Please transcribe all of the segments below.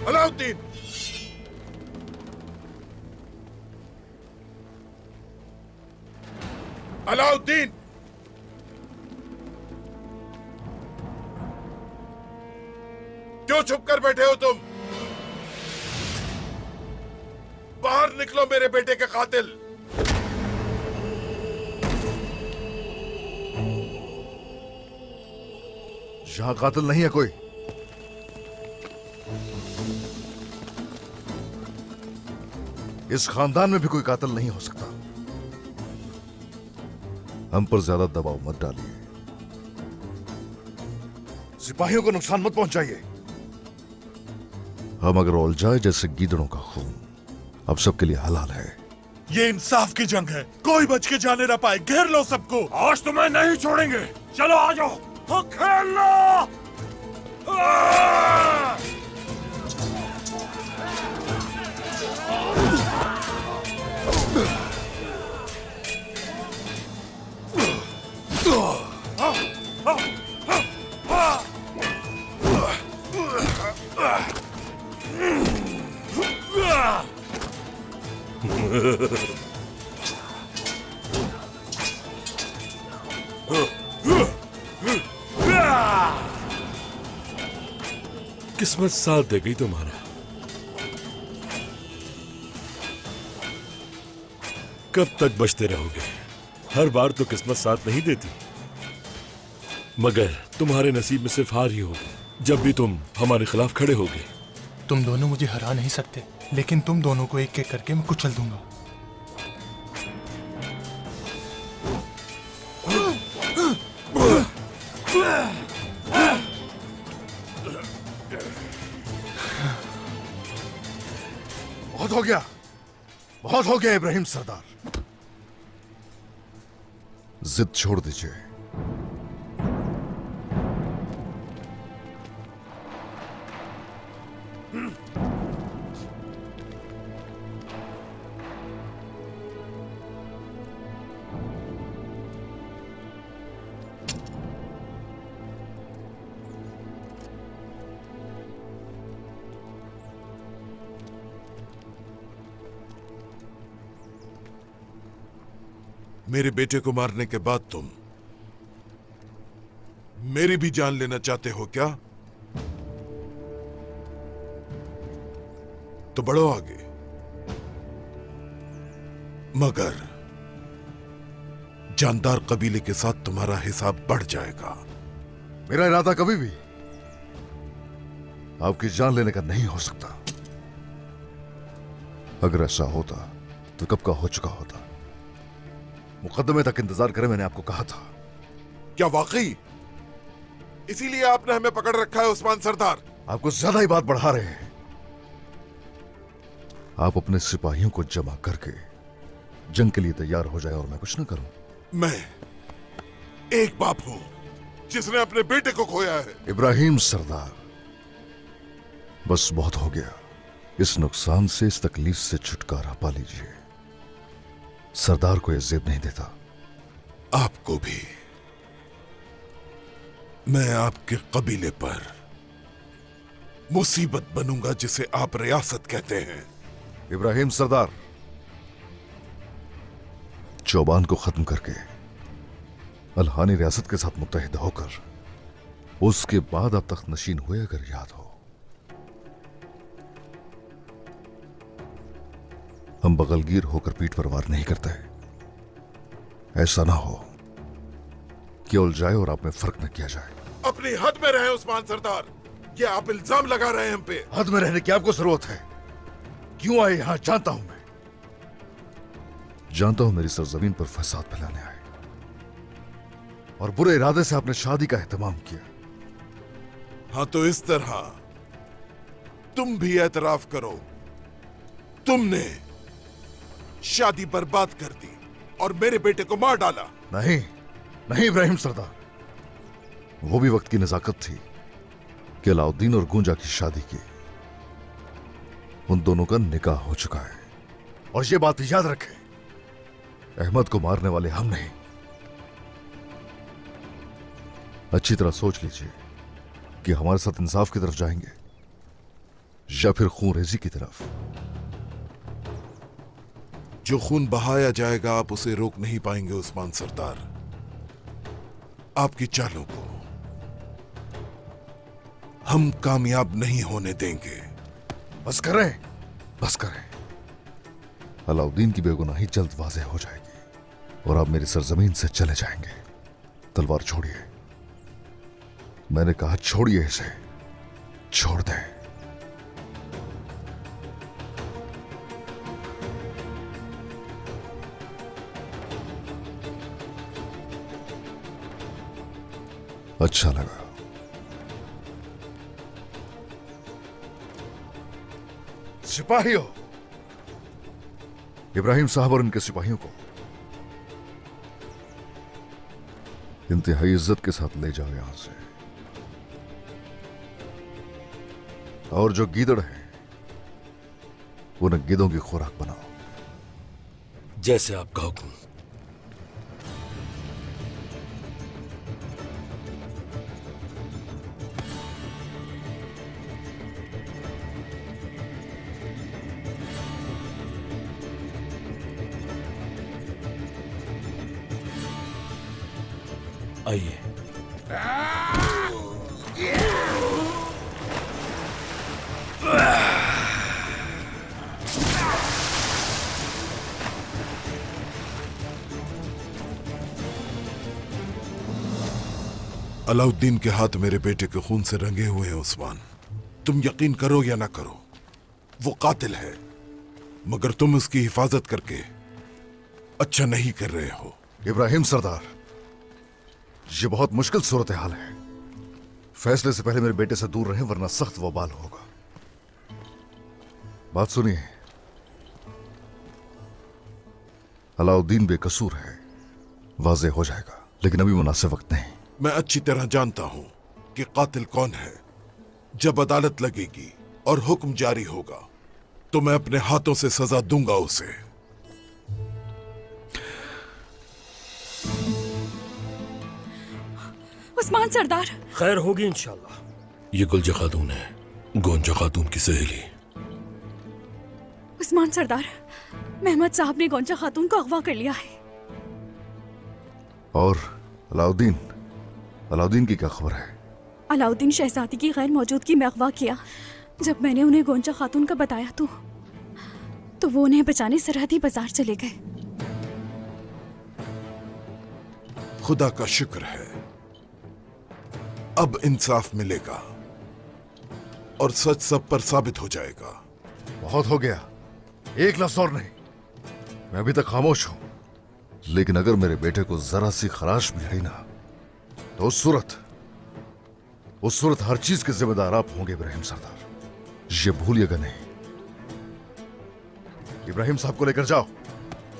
अलाउद्दीन, अलाउद्दीन, क्यों चुप कर बैठे हो तुम? बाहर निकलो मेरे बेटे के कातिल। यहां कातिल नहीं है कोई। इस खानदान में भी कोई कातिल नहीं हो सकता। हम पर ज्यादा दबाव मत डालिए, सिपाहियों को नुकसान मत पहुंचाइए। हम अगर उलझाए जैसे गीदड़ों का खून अब सबके लिए हलाल है। ये इंसाफ की जंग है, कोई बच के जाने ना पाए। घेर लो सबको। आज तुम्हें नहीं छोड़ेंगे। चलो आ जाओ, खेल लो। किस्मत साथ दे गई तुम्हारा। कब तक बचते रहोगे? हर बार तो किस्मत साथ नहीं देती, मगर तुम्हारे नसीब में सिर्फ हार ही होगी जब भी तुम हमारे खिलाफ खड़े होगे। तुम दोनों मुझे हरा नहीं सकते, लेकिन तुम दोनों को एक एक करके मैं कुचल दूंगा। बहुत हो गया, बहुत हो गया इब्राहिम सरदार। जिद छोड़ दीजिए। मेरे बेटे को मारने के बाद तुम मेरी भी जान लेना चाहते हो क्या? तो बढ़ो आगे, मगर जानदार कबीले के साथ तुम्हारा हिसाब बढ़ जाएगा। मेरा इरादा कभी भी आपकी जान लेने का नहीं हो सकता। अगर ऐसा होता तो कब का हो चुका होता। मुकदमे तक इंतजार करें, मैंने आपको कहा था। क्या वाकई इसीलिए आपने हमें पकड़ रखा है उस्मान सरदार? आप कुछ ज्यादा ही बात बढ़ा रहे हैं। आप अपने सिपाहियों को जमा करके जंग के लिए तैयार हो जाए और मैं कुछ ना करूं। मैं एक बाप हूं जिसने अपने बेटे को खोया है। इब्राहिम सरदार, बस बहुत हो गया। इस नुकसान से, इस तकलीफ से छुटकारा पा लीजिए। सरदार को यह जेब नहीं देता। आपको भी। मैं आपके कबीले पर मुसीबत बनूंगा जिसे आप रियासत कहते हैं। इब्राहिम सरदार, चौबान को खत्म करके अल्हानी रियासत के साथ मुत्तहिद होकर उसके बाद अब तख्त नशीन हुए, अगर याद हो। हम बगलगीर होकर पीठ पर वार नहीं करते। ऐसा ना हो कि उलझाए और आप में फर्क न किया जाए। अपनी हद में रहे उस्मान सरदार। ये आप इल्जाम लगा रहे हैं हम पे। हद में रहने की आपको जरूरत है। क्यों आए यहां जानता हूं मैं। जानता हूं मेरी सरजमीन पर फसाद फैलाने आए और बुरे इरादे से आपने शादी का एहतमाम किया। हाँ, तो इस तरह तुम भी एतराफ करो, तुमने शादी बर्बाद कर दी और मेरे बेटे को मार डाला। नहीं नहीं इब्राहिम सरदार, वो भी वक्त की नजाकत थी कि अलाउद्दीन और गूंजा की शादी की। उन दोनों का निकाह हो चुका है। और ये बात याद रखें, अहमद को मारने वाले हम नहीं। अच्छी तरह सोच लीजिए कि हमारे साथ इंसाफ की तरफ जाएंगे या फिर खून रेजी की तरफ? जो खून बहाया जाएगा आप उसे रोक नहीं पाएंगे उस्मान सरदार। आपकी चालों को हम कामयाब नहीं होने देंगे। बस करें, बस करें। अलाउद्दीन की बेगुनाही जल्द वाज़ेह हो जाएगी और आप मेरी सरजमीन से चले जाएंगे। तलवार छोड़िए। मैंने कहा छोड़िए इसे, छोड़ दें। अच्छा लगा। सिपाहियों, इब्राहिम साहब और उनके सिपाहियों को इंतहाई इज्जत के साथ ले जाओ यहां से। और जो गीदड़ है उन्हें गिद्धों की खुराक बनाओ। जैसे आपका हुक्म। आइए। अलाउद्दीन के हाथ मेरे बेटे के खून से रंगे हुए हैं उस्मान। तुम यकीन करो या ना करो, वो कातिल है, मगर तुम उसकी हिफाजत करके अच्छा नहीं कर रहे हो। इब्राहिम सरदार, ये बहुत मुश्किल सूरत हाल है। फैसले से पहले मेरे बेटे से दूर रहें वरना सख्त वबाल होगा। बात सुनिए, अलाउद्दीन बेकसूर है, वाज़ेह हो जाएगा, लेकिन अभी मुनासिब वक्त नहीं। मैं अच्छी तरह जानता हूं कि कातिल कौन है। जब अदालत लगेगी और हुक्म जारी होगा तो मैं अपने हाथों से सजा दूंगा उसे। उस्मान सरदार। खैर होगी इंशाल्लाह। ये गुलजा खातून है, गोंजा खातून की सहेली। उस्मान सरदार, मेहमद साहब ने गोंजा खातून को अगवा कर लिया है। और अलाउद्दीन की क्या खबर है? अलाउद्दीन शहजादी की गैर मौजूदगी में अगवा किया। जब मैंने उन्हें गोंजा खातून का बताया तो वो उन्हें बचाने सरहदी बाजार चले गए। खुदा का शुक्र है, अब इंसाफ मिलेगा और सच सब पर साबित हो जाएगा। बहुत हो गया, एक लफ्ज और नहीं। मैं अभी तक खामोश हूं, लेकिन अगर मेरे बेटे को जरा सी खराश भी आई ना तो उस सूरत हर चीज के जिम्मेदार आप होंगे इब्राहिम सरदार, ये भूलिएगा नहीं। इब्राहिम साहब को लेकर जाओ।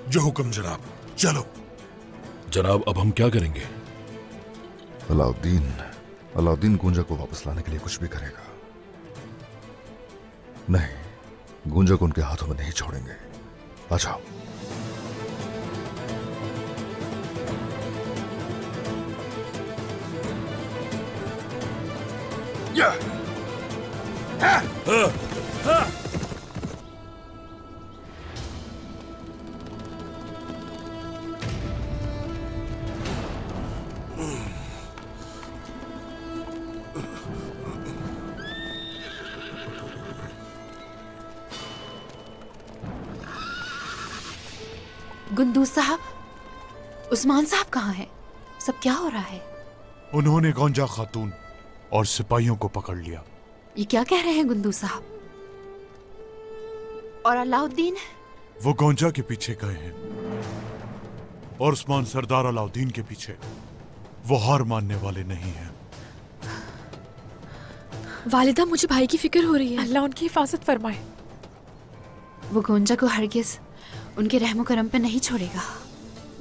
जो हुक्म जनाब। चलो जनाब, अब हम क्या करेंगे? अलाउद्दीन गुंजा को वापस लाने के लिए कुछ भी करेगा। नहीं, गुंजा को उनके हाथों में नहीं छोड़ेंगे। आ जाओ। गुंदूज साहब, उस्मान साहब कहाँ हैं? सब क्या हो रहा है? उन्होंने गोंजा खातून और सिपाहियों को पकड़ लिया। ये क्या कह रहे हैं गुंदूज साहब? और अलाउद्दीन? वो गोंजा के पीछे गए हैं और उस्मान सरदार अलाउद्दीन के पीछे। वो हार मानने वाले नहीं हैं। वालिदा, मुझे भाई की फिक्र हो रही है। अल्लाह उनकी हिफाजत फरमाए। वो गोंजा को हरगिज उनके रहमो करम पे नहीं छोड़ेगा।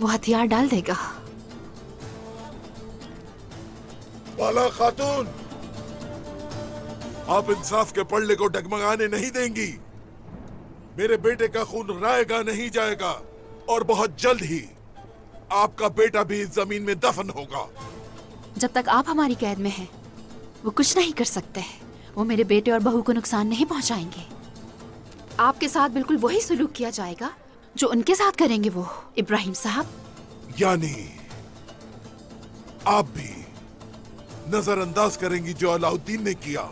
वो हथियार डाल देगा। वाला खातून, आप इंसाफ के पल्ले को डगमगाने नहीं देंगी। मेरे बेटे का खून रायगा नहीं जाएगा और बहुत जल्द ही आपका बेटा भी इस जमीन में दफन होगा। जब तक आप हमारी कैद में हैं, वो कुछ नहीं कर सकते। वो मेरे बेटे और बहू को नुकसान नहीं पहुंचाएंगे। आपके साथ बिल्कुल वही सुलूक किया जाएगा जो उनके साथ करेंगे वो इब्राहिम साहब। यानी आप भी नजरअंदाज करेंगी जो अलाउद्दीन ने किया,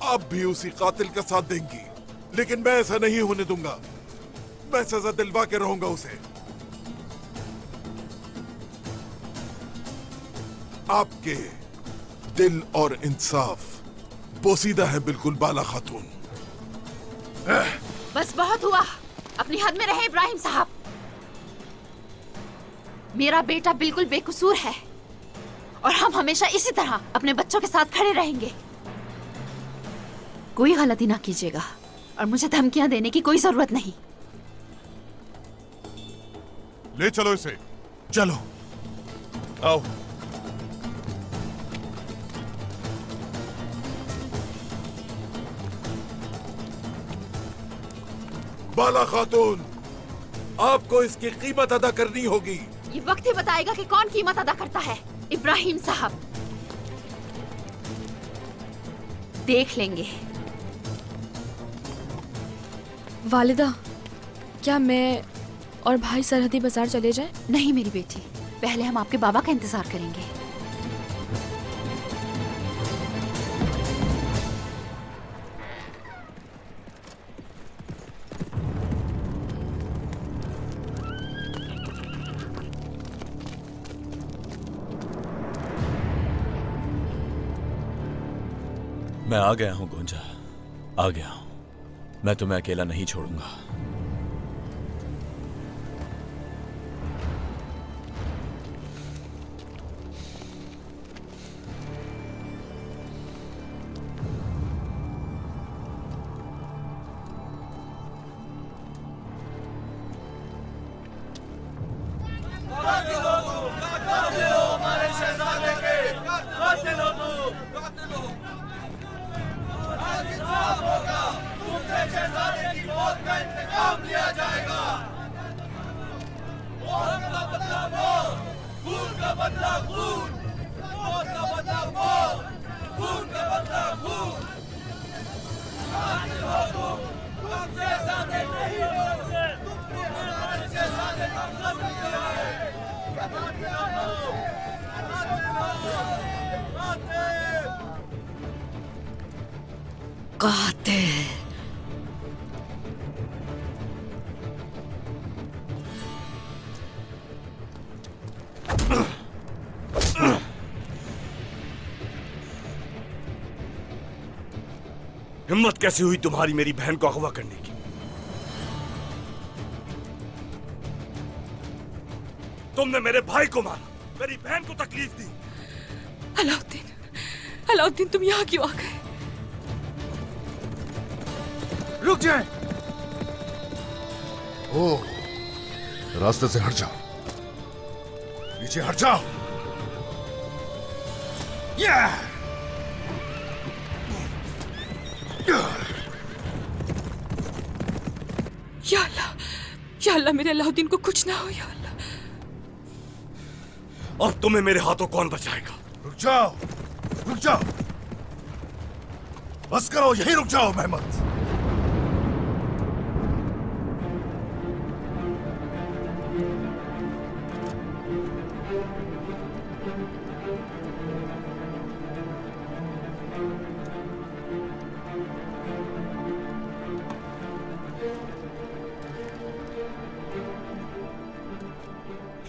आप भी उसी कातिल का साथ देंगी। लेकिन मैं ऐसा नहीं होने दूंगा, मैं सजा दिलवा के रहूंगा उसे। आपके दिल और इंसाफ पोसीदा है बिल्कुल बाला खातून। बस बहुत हुआ, अपनी हद में रहे इब्राहिम साहब। मेरा बेटा बिल्कुल बेकसूर है और हम हमेशा इसी तरह अपने बच्चों के साथ खड़े रहेंगे। कोई गलती ना कीजिएगा और मुझे धमकियां देने की कोई जरूरत नहीं। ले चलो इसे। चलो आओ। बाला खातून, आपको इसकी कीमत अदा करनी होगी। ये वक्त ही बताएगा कि कौन कीमत अदा करता है। इब्राहिम साहब देख लेंगे। वालिदा, क्या मैं और भाई सरहदी बाजार चले जाएं? नहीं मेरी बेटी, पहले हम आपके बाबा का इंतजार करेंगे। मैं आ गया हूं गुंजा, आ गया हूं। मैं तुम्हें अकेला नहीं छोड़ूंगा। कातिल। हिम्मत कैसे हुई तुम्हारी मेरी बहन को अगवा करने की? तुमने मेरे भाई को मारा, मेरी बहन को तकलीफ दी। अलाउद्दीन, अलाउद्दीन तुम यहाँ क्यों आ गए? रुक जाए। ओ, रास्ते से हट जाओ, नीचे हट जाओ। या अल्लाह मेरे अलाउद्दीन को कुछ ना हो, या अल्लाह। और तुम्हें मेरे हाथों कौन बचाएगा? रुक जाओ, रुक जाओ, बस करो, यहीं रुक जाओ महमद।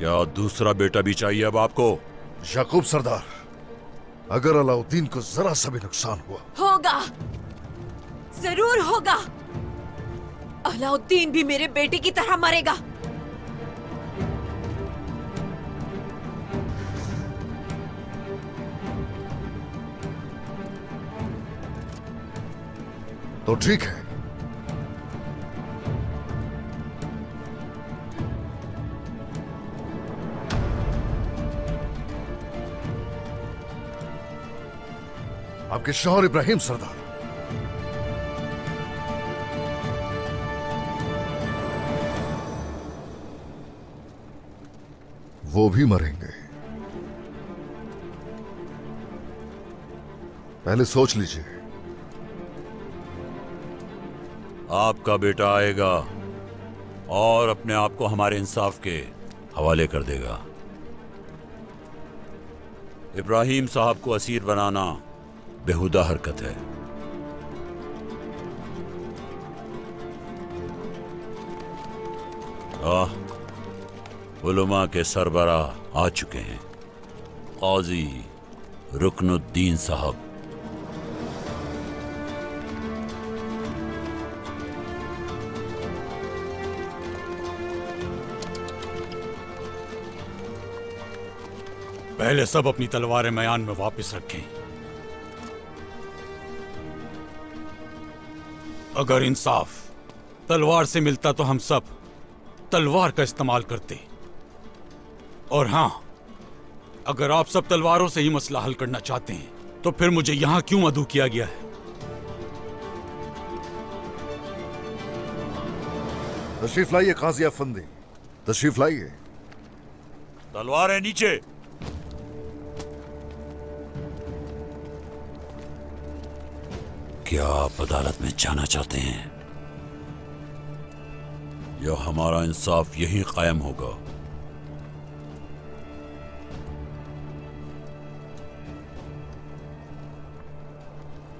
क्या दूसरा बेटा भी चाहिए अब आपको? याकूब सरदार, अगर अलाउद्दीन को जरा सा भी नुकसान हुआ, होगा, जरूर होगा। अलाउद्दीन भी मेरे बेटे की तरह मरेगा। तो ठीक है, आपके शौहर इब्राहिम सरदार वो भी मरेंगे। पहले सोच लीजिए आपका बेटा आएगा और अपने आप को हमारे इंसाफ के हवाले कर देगा। इब्राहिम साहब को असीर बनाना बेहुदा हरकत है। उलमा के सरबरा आ चुके हैं। काजी रुकनुद्दीन साहब। पहले सब अपनी तलवारें मयान में वापस रखें। अगर इंसाफ तलवार से मिलता तो हम सब तलवार का इस्तेमाल करते। और हां, अगर आप सब तलवारों से ही मसला हल करना चाहते हैं तो फिर मुझे यहां क्यों मदऊ किया गया है? तशरीफ लाइए काजी अफंदी, तशरीफ लाइए। तलवारें नीचे। क्या आप अदालत में जाना चाहते हैं या हमारा इंसाफ यहीं कायम होगा?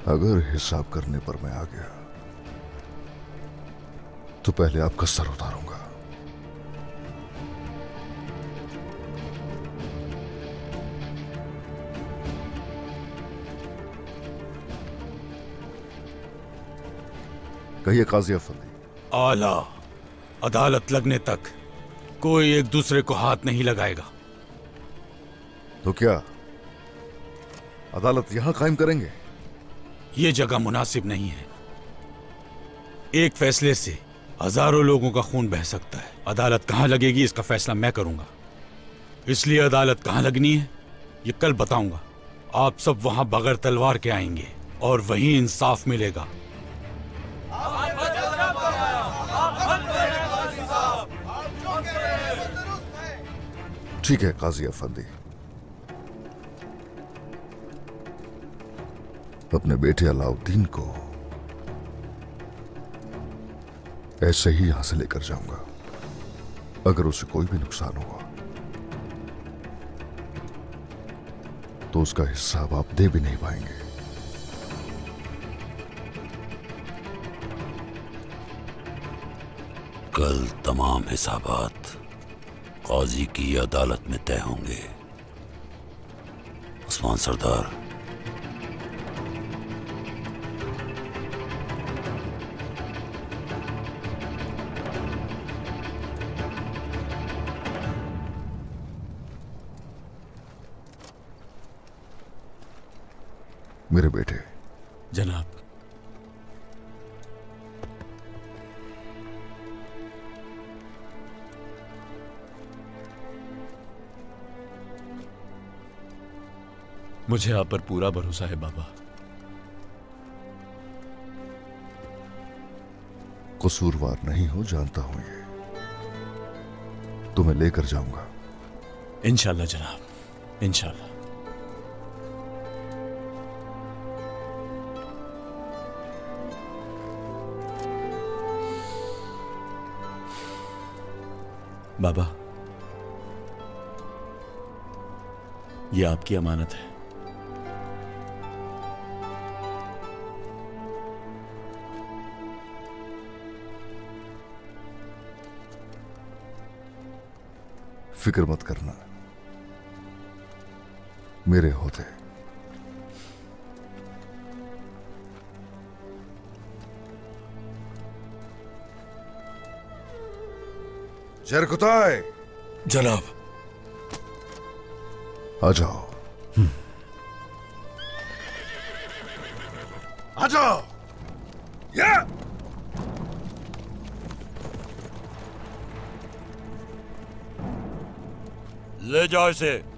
अगर हिसाब करने पर मैं आ गया तो पहले आपका सर उतारूंगा। कहिए काजी अफंदी। आला, अदालत लगने तक कोई एक दूसरे को हाथ नहीं लगाएगा। तो क्या अदालत यहां कायम करेंगे? ये जगह मुनासिब नहीं है। एक फैसले से हजारों लोगों का खून बह सकता है। अदालत कहां लगेगी इसका फैसला मैं करूंगा। इसलिए अदालत कहां लगनी है ये कल बताऊंगा। आप सब वहां बगैर तलवार के आएंगे और वहीं इंसाफ मिलेगा। ठीक है काजी अफंदी, अपने बेटे अलाउद्दीन को ऐसे ही यहां से लेकर जाऊंगा। अगर उसे कोई भी नुकसान हुआ तो उसका हिसाब आप दे भी नहीं पाएंगे। कल तमाम हिसाबात काजी की अदालत में तय होंगे। उस्मान सरदार, मेरे बेटे। जनाब, मुझे आप पर पूरा भरोसा है बाबा। कसूरवार नहीं हो, जानता हूं ये। तुम्हें लेकर जाऊंगा इंशाल्लाह जनाब, इंशाल्लाह। बाबा, ये आपकी अमानत है। फिक्र मत करना, मेरे होते जरकुताय। जनाब। आ जाओ, आ जाओ। या ले जाओ इसे।